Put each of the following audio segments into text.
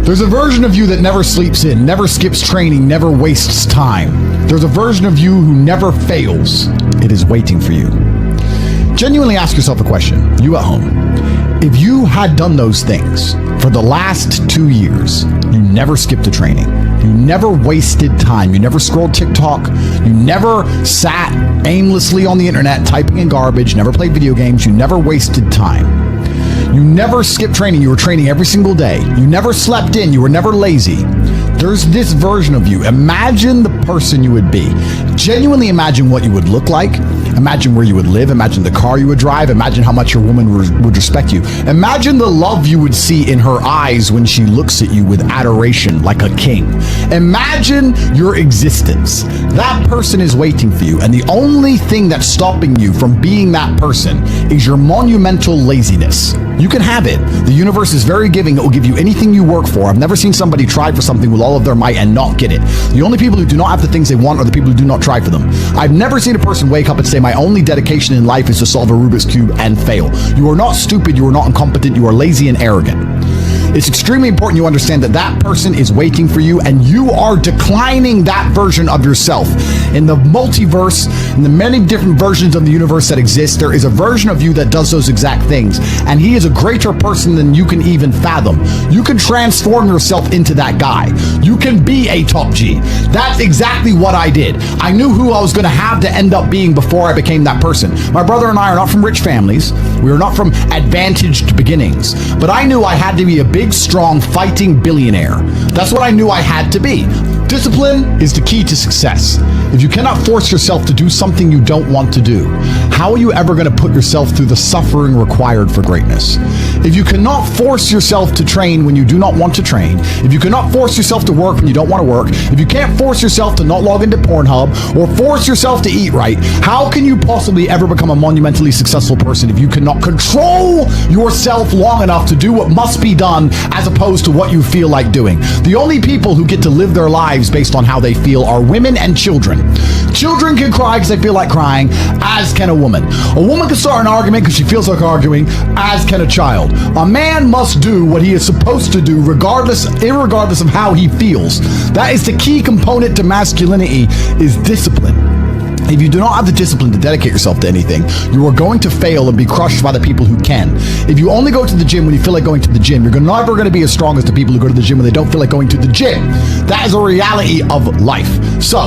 There's a version of you that never sleeps in, never skips training, never wastes time. There's a version of you who never fails. It is waiting for you. Genuinely ask yourself a question, you at home. If you had done those things for the last 2 years, you never skipped a training, you never wasted time, you never scrolled TikTok, you never sat aimlessly on the internet typing in garbage, never played video games, you never wasted time. You never skipped training. You were training every single day. You never slept in. You were never lazy. There's this version of you. Imagine the person you would be. Genuinely imagine what you would look like. Imagine where you would live. Imagine the car you would drive. Imagine how much your woman would respect you. Imagine the love you would see in her eyes when she looks at you with adoration like a king. Imagine your existence. That person is waiting for you. And the only thing that's stopping you from being that person is your monumental laziness. You can have it. The universe is very giving. It will give you anything you work for. I've never seen somebody try for something with all of their might and not get it. The only people who do not have the things they want are the people who do not try for them. I've never seen a person wake up and say, my only dedication in life is to solve a Rubik's Cube and fail. You are not stupid. You are not incompetent. You are lazy and arrogant. It's extremely important you understand that that person is waiting for you and you are declining that version of yourself. In the multiverse, in the many different versions of the universe that exist, there is a version of you that does those exact things. And he is a greater person than you can even fathom. You can transform yourself into that guy. You can be a top G. That's exactly what I did. I knew who I was going to have to end up being before I became that person. My brother and I are not from rich families. We are not from advantaged beginnings. But I knew I had to be a big, strong, fighting billionaire. That's what I knew I had to be. Discipline is the key to success. If you cannot force yourself to do something you don't want to do, how are you ever going to put yourself through the suffering required for greatness? If you cannot force yourself to train when you do not want to train, if you cannot force yourself to work when you don't want to work, if you can't force yourself to not log into Pornhub or force yourself to eat right, how can you possibly ever become a monumentally successful person if you cannot control yourself long enough to do what must be done as opposed to what you feel like doing? The only people who get to live their lives based on how they feel are women and children. Children can cry because they feel like crying, as can a woman. A woman can start an argument because she feels like arguing, as can a child. A man must do what he is supposed to do irregardless of how he feels. That is the key component to masculinity, is discipline. If you do not have the discipline to dedicate yourself to anything, you are going to fail and be crushed by the people who can. If you only go to the gym when you feel like going to the gym, you're never going to be as strong as the people who go to the gym when they don't feel like going to the gym. That is a reality of life. So,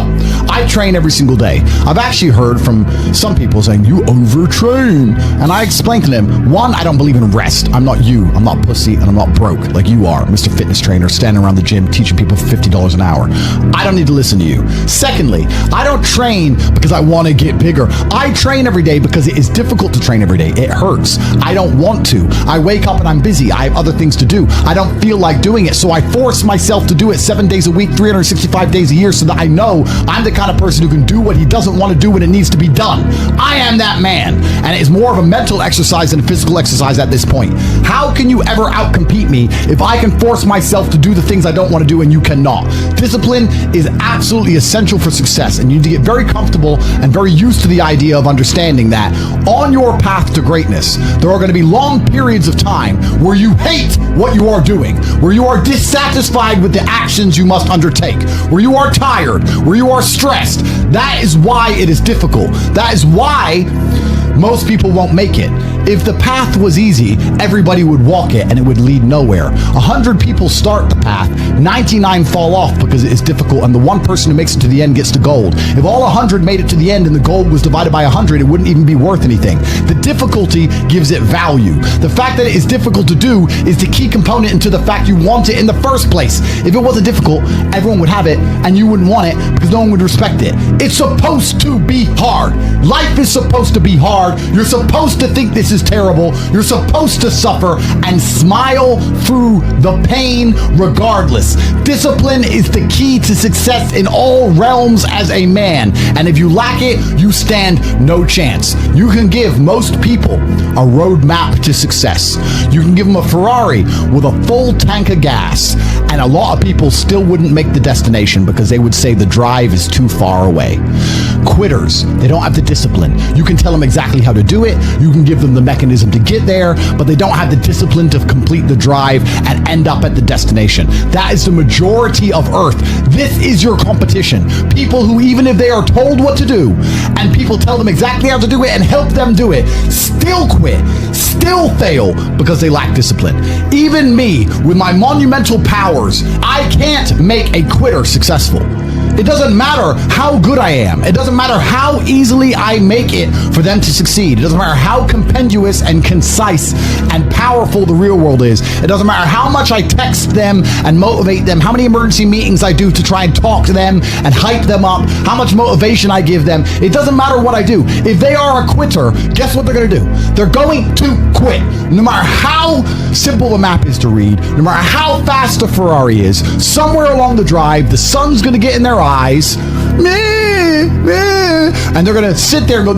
I train every single day. I've actually heard from some people saying, you overtrain. And I explained to them, one, I don't believe in rest. I'm not you. I'm not pussy and I'm not broke like you are, Mr. Fitness Trainer, standing around the gym teaching people for $50 an hour. I don't need to listen to you. Secondly, I don't train because I want to get bigger. I train every day because it is difficult to train every day. It hurts. I don't want to. I wake up and I'm busy. I have other things to do. I don't feel like doing it, so I force myself to do it 7 days a week, 365 days a year, so that I know I'm the kind of person who can do what he doesn't want to do when it needs to be done. I am that man, and it is more of a mental exercise than a physical exercise at this point. How can you ever outcompete me if I can force myself to do the things I don't want to do and you cannot? Discipline is absolutely essential for success, and you need to get very comfortable and very used to the idea of understanding that on your path to greatness, there are going to be long periods of time where you hate what you are doing, where you are dissatisfied with the actions you must undertake, where you are tired, where you are stressed. That is why it is difficult. That is why most people won't make it. If the path was easy, everybody would walk it and it would lead nowhere. 100 people start the path, 99 fall off because it is difficult, and the one person who makes it to the end gets the gold. If all 100 made it to the end and the gold was divided by 100, it wouldn't even be worth anything. The difficulty gives it value. The fact that it is difficult to do is the key component into the fact you want it in the first place. If it wasn't difficult, everyone would have it and you wouldn't want it because no one would respect it. It's supposed to be hard. Life is supposed to be hard. You're supposed to think this is terrible. You're supposed to suffer and smile through the pain regardless. Discipline is the key to success in all realms as a man. And if you lack it, you stand no chance. You can give most people a roadmap to success. You can give them a Ferrari with a full tank of gas, and a lot of people still wouldn't make the destination because they would say the drive is too far away. Quitters, they don't have the discipline. You can tell them exactly how to do it. You can give them the mechanism to get there, but they don't have the discipline to complete the drive and end up at the destination. That is the majority of Earth. This is your competition. People who, even if they are told what to do and people tell them exactly how to do it and help them do it, still quit, still fail because they lack discipline. Even me, with my monumental powers, I can't make a quitter successful. It doesn't matter how good I am. It doesn't matter how easily I make it for them to succeed. It doesn't matter how compendious and concise and powerful the real world is. It doesn't matter how much I text them and motivate them, how many emergency meetings I do to try and talk to them and hype them up, how much motivation I give them. It doesn't matter what I do. If they are a quitter, guess what they're going to do? They're going to quit. No matter how simple the map is to read, no matter how fast the Ferrari is, somewhere along the drive, the sun's going to get in their eyes, and they're going to sit there and go,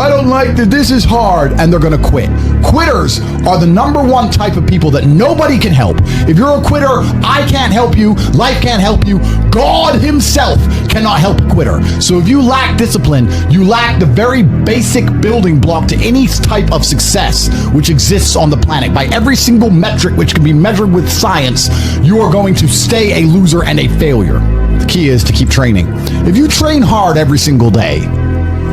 I don't like this is hard, and they're going to quit. Quitters are the number one type of people that nobody can help. If you're a quitter, I can't help you, life can't help you, God himself cannot help a quitter. So if you lack discipline, you lack the very basic building block to any type of success which exists on the planet. By every single metric which can be measured with science, you are going to stay a loser and a failure. The key is to keep training. If you train hard every single day,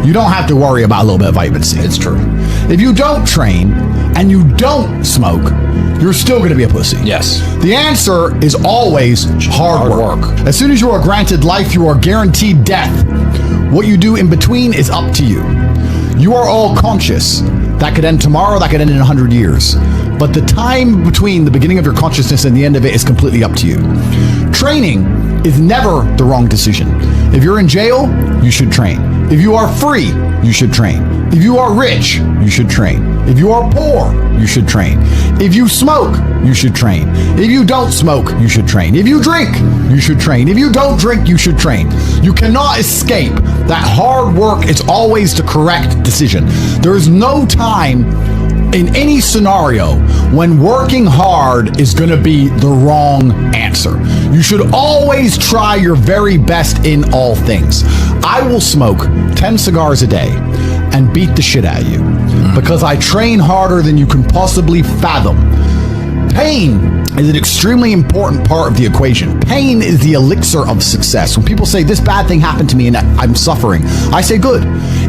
you don't have to worry about a little bit of vitamin C. It's true. If you don't train and you don't smoke, you're still going to be a pussy. Yes. The answer is always hard work. As soon as you are granted life, you are guaranteed death. What you do in between is up to you. You are all conscious. That could end tomorrow, that could end in 100 years. But the time between the beginning of your consciousness and the end of it is completely up to you. Training is never the wrong decision. If you're in jail, you should train. If you are free, you should train. If you are rich, you should train. If you are poor, you should train. If you smoke, you should train. If you don't smoke, you should train. If you drink, you should train. If you don't drink, you should train. You cannot escape that hard work is always the correct decision. There is no time in any scenario when working hard is going to be the wrong answer. You should always try your very best in all things. I will smoke 10 cigars a day and beat the shit out of you because I train harder than you can possibly fathom. Pain is an extremely important part of the equation. Pain is the elixir of success. When people say, this bad thing happened to me and I'm suffering, I say, good.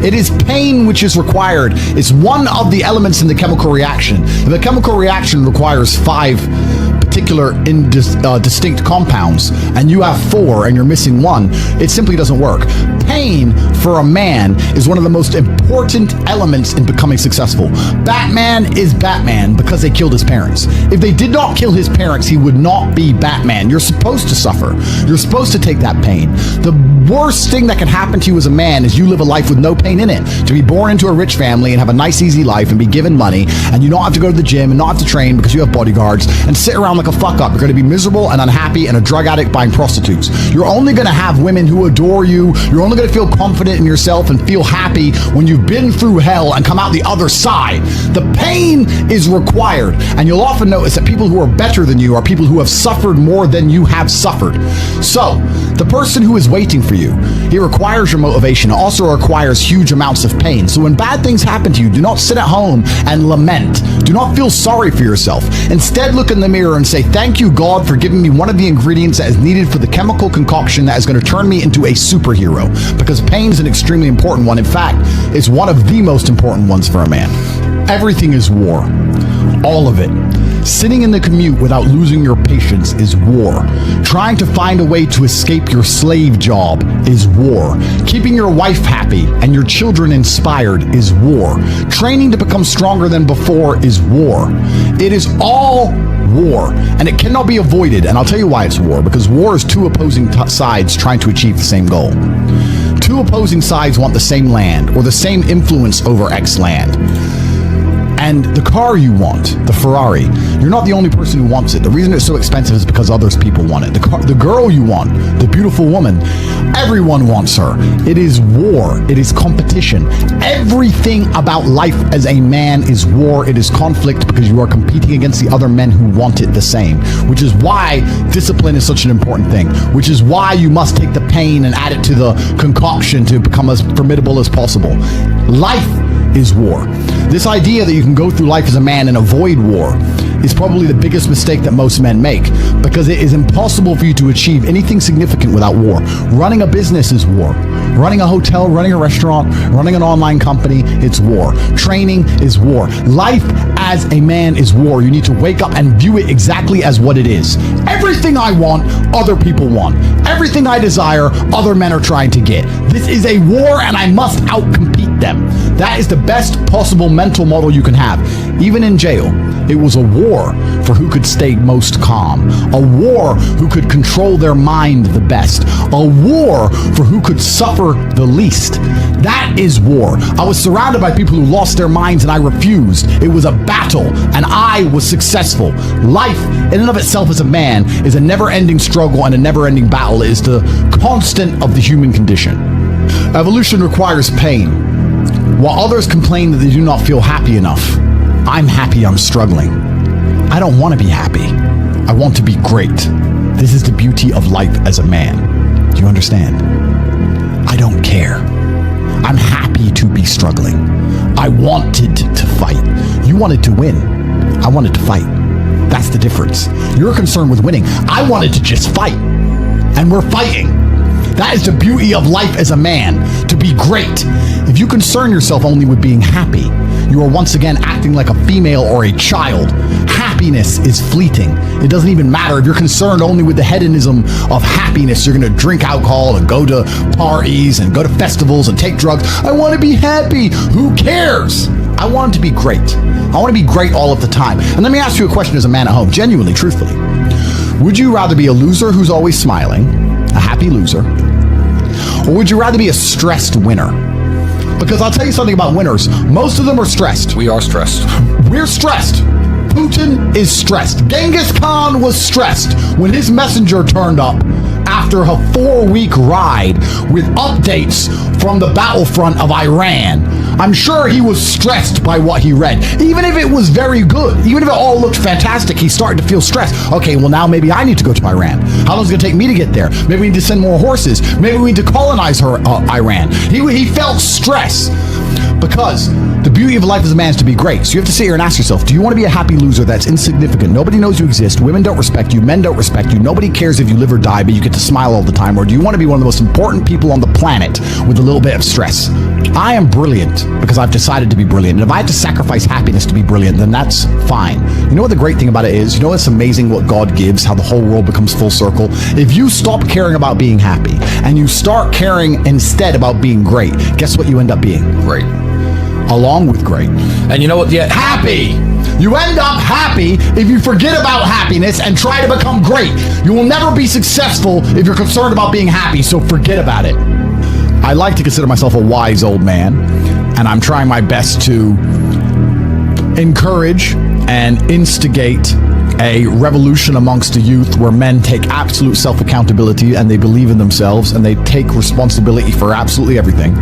It is pain which is required. It's one of the elements in the chemical reaction. If a chemical reaction requires 5 particular distinct compounds and you have 4 and you're missing 1, it simply doesn't work. Pain for a man is one of the most important elements in becoming successful. Batman is Batman because they killed his parents. If they did not kill his parents, he would not be Batman. You're supposed to suffer. You're supposed to take that pain. The worst thing that can happen to you as a man is you live a life with no pain in it. To be born into a rich family and have a nice easy life and be given money and you don't have to go to the gym and not have to train because you have bodyguards and sit around like a fuck up. You're going to be miserable and unhappy and a drug addict buying prostitutes. You're only going to have women who adore you. You're only going to feel confident in yourself and feel happy when you've been through hell and come out the other side. The pain is required, and you'll often notice that people who are better than you are people who have suffered more than you have suffered. So the person who is waiting for you, he requires your motivation. It also requires huge amounts of pain. So when bad things happen to you, do not sit at home and lament. Do not feel sorry for yourself. Instead, look in the mirror and say, thank you, God, for giving me one of the ingredients that is needed for the chemical concoction that is going to turn me into a superhero. Because pain is an extremely important one. In fact, it's one of the most important ones for a man. Everything is war. All of it. Sitting in the commute without losing your patience is war. Trying to find a way to escape your slave job is war. Keeping your wife happy and your children inspired is war. Training to become stronger than before is war. It is all war, and it cannot be avoided. And I'll tell you why it's war. Because war is 2 opposing sides trying to achieve the same goal. 2 opposing sides want the same land or the same influence over X land. And the car you want, the Ferrari, you're not the only person who wants it. The reason it's so expensive is because others people want it. The girl you want, the beautiful woman, everyone wants her. It is war. It is competition. Everything about life as a man is war. It is conflict because you are competing against the other men who want it the same, which is why discipline is such an important thing, which is why you must take the pain and add it to the concoction to become as formidable as possible. Life is war. This idea that you can go through life as a man and avoid war is probably the biggest mistake that most men make, because it is impossible for you to achieve anything significant without war. Running a business is war. Running a hotel, running a restaurant, running an online company, it's war. Training is war. Life as a man is war. You need to wake up and view it exactly as what it is. Everything I want, other people want. Everything I desire, other men are trying to get. This is a war and I must outcompete them. That is the best possible mental model you can have. Even in jail, it was a war for who could stay most calm. A war who could control their mind the best. A war for who could suffer the least. That is war. I was surrounded by people who lost their minds and I refused. It was a battle and I was successful. Life in and of itself as a man is a never-ending struggle and a never-ending battle. It is the constant of the human condition. Evolution requires pain. While others complain that they do not feel happy enough, I'm happy I'm struggling. I don't want to be happy. I want to be great. This is the beauty of life as a man. Do you understand? I don't care. I'm happy to be struggling. I wanted to fight. You wanted to win. I wanted to fight. That's the difference. You're concerned with winning. I wanted to just fight. And we're fighting. That is the beauty of life as a man, to be great. If you concern yourself only with being happy, you are once again acting like a female or a child. Happiness is fleeting. It doesn't even matter if you're concerned only with the hedonism of happiness. You're going to drink alcohol and go to parties and go to festivals and take drugs. I want to be happy. Who cares? I want to be great. I want to be great all of the time. And let me ask you a question as a man at home, genuinely, truthfully. Would you rather be a loser who's always smiling, a happy loser, or would you rather be a stressed winner? Because I'll tell you something about winners. Most of them are stressed. We are stressed. We're stressed. Putin is stressed. Genghis Khan was stressed when his messenger turned up after a 4-week ride with updates from the battlefront of Iran. I'm sure he was stressed by what he read. Even if it was very good, even if it all looked fantastic, he started to feel stressed. Okay, well now maybe I need to go to Iran. How long is it going to take me to get there? Maybe we need to send more horses. Maybe we need to colonize Iran. He felt stress. Because the beauty of life as a man is to be great. So you have to sit here and ask yourself, do you want to be a happy loser that's insignificant? Nobody knows you exist. Women don't respect you. Men don't respect you. Nobody cares if you live or die, but you get to smile all the time. Or do you want to be one of the most important people on the planet with a little bit of stress? I am brilliant because I've decided to be brilliant. And if I have to sacrifice happiness to be brilliant, then that's fine. You know what the great thing about it is? You know what's amazing what God gives, how the whole world becomes full circle? If you stop caring about being happy and you start caring instead about being great, guess what you end up being? Great. Along with great. And you know what? Yeah, happy. You end up happy if you forget about happiness and try to become great. You will never be successful if you're concerned about being happy, so forget about it. I like to consider myself a wise old man, and I'm trying my best to encourage and instigate a revolution amongst the youth where men take absolute self-accountability and they believe in themselves and they take responsibility for absolutely everything.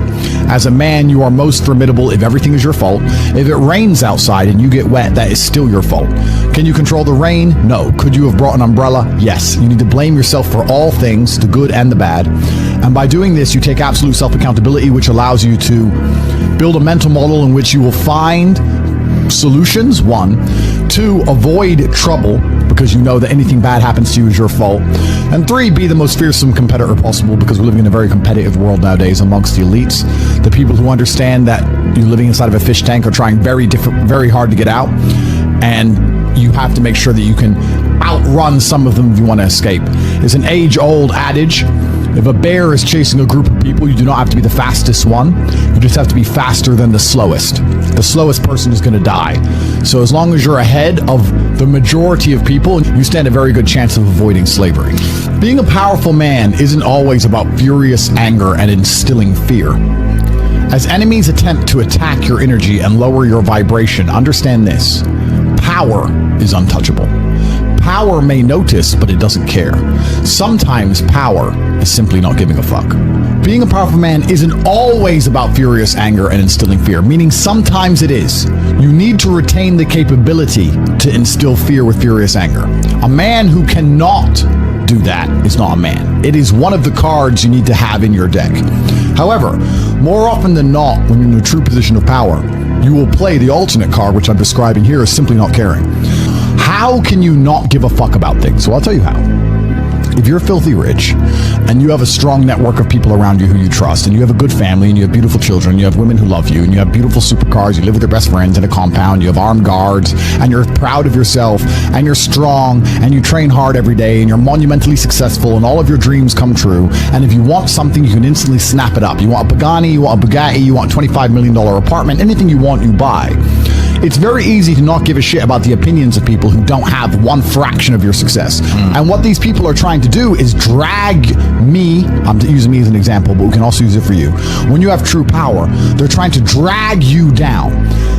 As a man, you are most formidable if everything is your fault. If it rains outside and you get wet, that is still your fault. Can you control the rain? No. Could you have brought an umbrella? Yes. You need to blame yourself for all things, the good and the bad. And by doing this, you take absolute self-accountability, which allows you to build a mental model in which you will find solutions, 1. 2, avoid trouble because you know that anything bad happens to you is your fault. And 3, be the most fearsome competitor possible because we're living in a very competitive world nowadays amongst the elites. The people who understand that you're living inside of a fish tank are trying very hard to get out. And you have to make sure that you can outrun some of them if you want to escape. It's an age-old adage. If a bear is chasing a group of people, you do not have to be the fastest one. You just have to be faster than the slowest. The slowest person is going to die. So as long as you're ahead of the majority of people, you stand a very good chance of avoiding slavery. Being a powerful man isn't always about furious anger and instilling fear. As enemies attempt to attack your energy and lower your vibration, understand this: power is untouchable. Power may notice, but it doesn't care. Sometimes power is simply not giving a fuck. Being a powerful man isn't always about furious anger and instilling fear, meaning sometimes it is. You need to retain the capability to instill fear with furious anger. A man who cannot do that is not a man. It is one of the cards you need to have in your deck. However, more often than not, when you're in a true position of power, you will play the alternate card, which I'm describing here, as simply not caring. How can you not give a fuck about things? Well, I'll tell you how. If you're filthy rich and you have a strong network of people around you who you trust, and you have a good family, and you have beautiful children, you have women who love you, and you have beautiful supercars, you live with your best friends in a compound, you have armed guards, and you're proud of yourself, and you're strong, and you train hard every day, and you're monumentally successful, and all of your dreams come true, and if you want something, you can instantly snap it up. You want a Pagani, you want a Bugatti, you want a $25 million apartment, anything you want, you buy. It's very easy to not give a shit about the opinions of people who don't have one fraction of your success. And what these people are trying to do is drag me, I'm using me as an example, but we can also use it for you. When you have true power, they're trying to drag you down.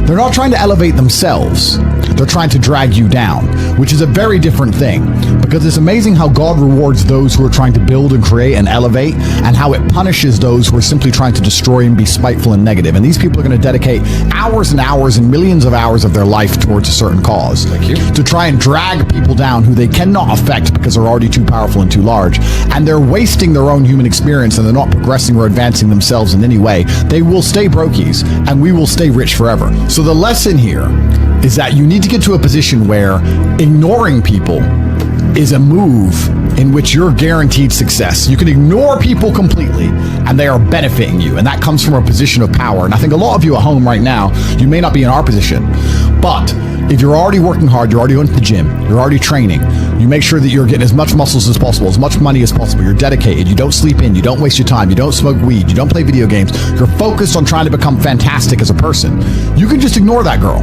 They're not trying to elevate themselves. They're trying to drag you down, which is a very different thing, because it's amazing how God rewards those who are trying to build and create and elevate, and how it punishes those who are simply trying to destroy and be spiteful and negative. And these people are going to dedicate hours and hours and millions of hours of their life towards a certain cause to try and drag people down who they cannot affect because they're already too powerful and too large. And they're wasting their own human experience, and they're not progressing or advancing themselves in any way. They will stay brokies, and we will stay rich forever. So the lesson here is that you need to get to a position where ignoring people is a move in which you're guaranteed success. You can ignore people completely and they are benefiting you, and that comes from a position of power. And I think a lot of you at home right now, you may not be in our position, but if you're already working hard, you're already going to the gym, you're already training, you make sure that you're getting as much muscles as possible, as much money as possible, you're dedicated, you don't sleep in, you don't waste your time, you don't smoke weed, you don't play video games, you're focused on trying to become fantastic as a person, you can just ignore that girl.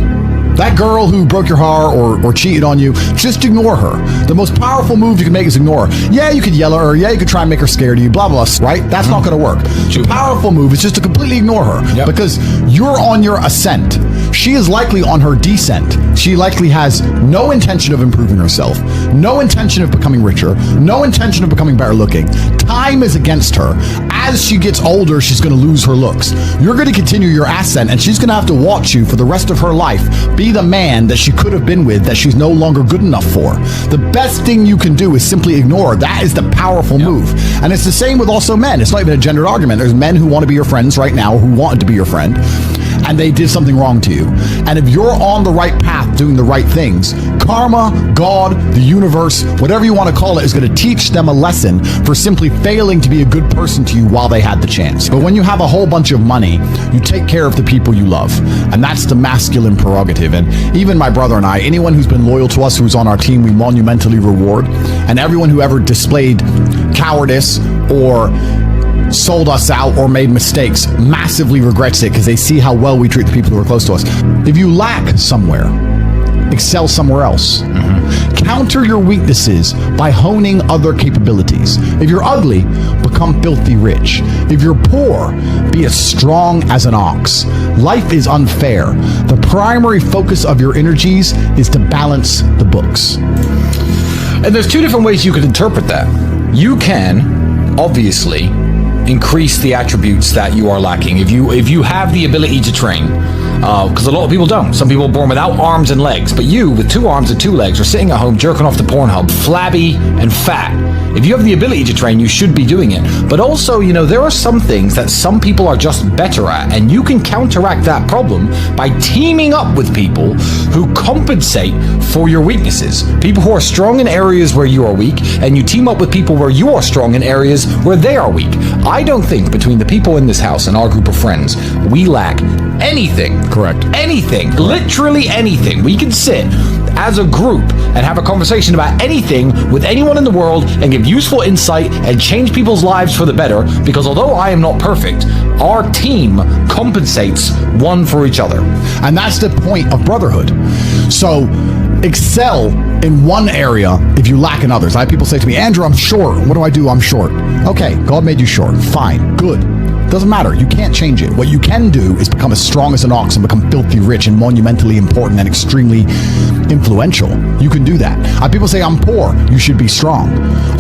That girl who broke your heart or cheated on you, just ignore her. The most powerful move you can make is ignore her. Yeah, you could yell at her. Yeah, you could try and make her scared of you, blah, blah, right? That's not going to work. The powerful move is just to completely ignore her because you're on your ascent. She is likely on her descent. She likely has no intention of improving herself, no intention of becoming richer, no intention of becoming better looking. Time is against her. As she gets older, she's going to lose her looks. You're going to continue your ascent, and she's going to have to watch you for the rest of her life be the man that she could have been with that she's no longer good enough for. The best thing you can do is simply ignore. That is the powerful move. And it's the same with also men. It's not even a gendered argument. There's men who want to be your friends right now, who wanted to be your friend, and they did something wrong to you. And if you're on the right path doing the right things, karma, God, the universe, whatever you want to call it, is going to teach them a lesson for simply failing to be a good person to you while they had the chance. But when you have a whole bunch of money, you take care of the people you love. And that's the masculine prerogative. And even my brother and I, anyone who's been loyal to us, who's on our team, we monumentally reward. And everyone who ever displayed cowardice or sold us out or made mistakes massively regrets it, because they see how well we treat the people who are close to us. If you lack somewhere, excel somewhere else. Counter your weaknesses by honing other capabilities. If you're ugly, become filthy rich. If you're poor, be as strong as an ox. Life is unfair. The primary focus of your energies is to balance the books. And there's two different ways you could interpret that. You can, obviously, increase the attributes that you are lacking. If you have the ability to train, because a lot of people don't. Some people are born without arms and legs, but you, with 2 arms and 2 legs, are sitting at home jerking off the Pornhub, flabby and fat. If you have the ability to train, you should be doing it. But also, there are some things that some people are just better at, and you can counteract that problem by teaming up with people who compensate for your weaknesses. People who are strong in areas where you are weak, and you team up with people where you are strong in areas where they are weak. I don't think between the people in this house and our group of friends, we lack anything. Correct. Anything. Correct. Literally anything. We can sit as a group and have a conversation about anything with anyone in the world and give useful insight and change people's lives for the better, because although I am not perfect, our team compensates one for each other. And that's the point of brotherhood. So excel in one area if you lack in others. I have people say to me, Andrew, I'm short. What do I do? I'm short. Okay, God made you short. Fine. Good. Doesn't matter. You can't change it. What you can do is become as strong as an ox and become filthy rich and monumentally important and extremely influential. You can do that. People say, I'm poor. You should be strong.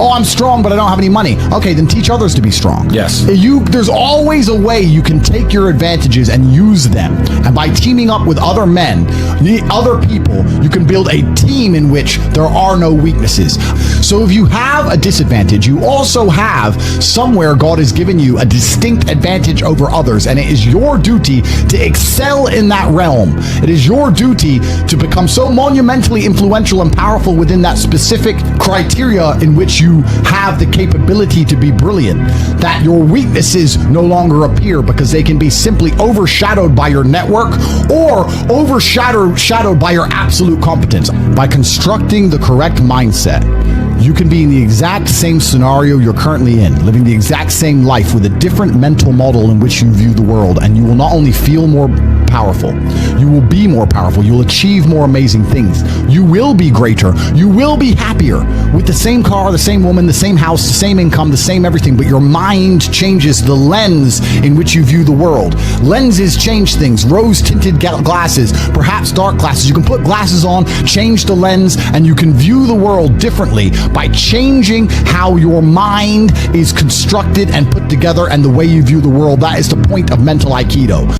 Oh, I'm strong, but I don't have any money. Okay, then teach others to be strong. Yes. There's always a way you can take your advantages and use them. And by teaming up with other men, other people, you can build a team in which there are no weaknesses. So if you have a disadvantage, you also have somewhere God has given you a distinct advantage over others, and it is your duty to excel in that realm. It is your duty to become so monumentally influential and powerful within that specific criteria in which you have the capability to be brilliant, that your weaknesses no longer appear because they can be simply overshadowed by your network or overshadowed by your absolute competence. By constructing the correct mindset, you can be in the exact same scenario you're currently in, living the exact same life with a different mental model in which you view the world, and you will not only feel more powerful, you will be more powerful, you'll achieve more amazing things, you will be greater, you will be happier with the same car, the same woman, the same house, the same income, the same everything, but your mind changes the lens in which you view the world. Lenses change things. Rose-tinted glasses, perhaps dark glasses. You can put glasses on, change the lens, and you can view the world differently by changing how your mind is constructed and put together and the way you view the world. That is the point of mental Aikido.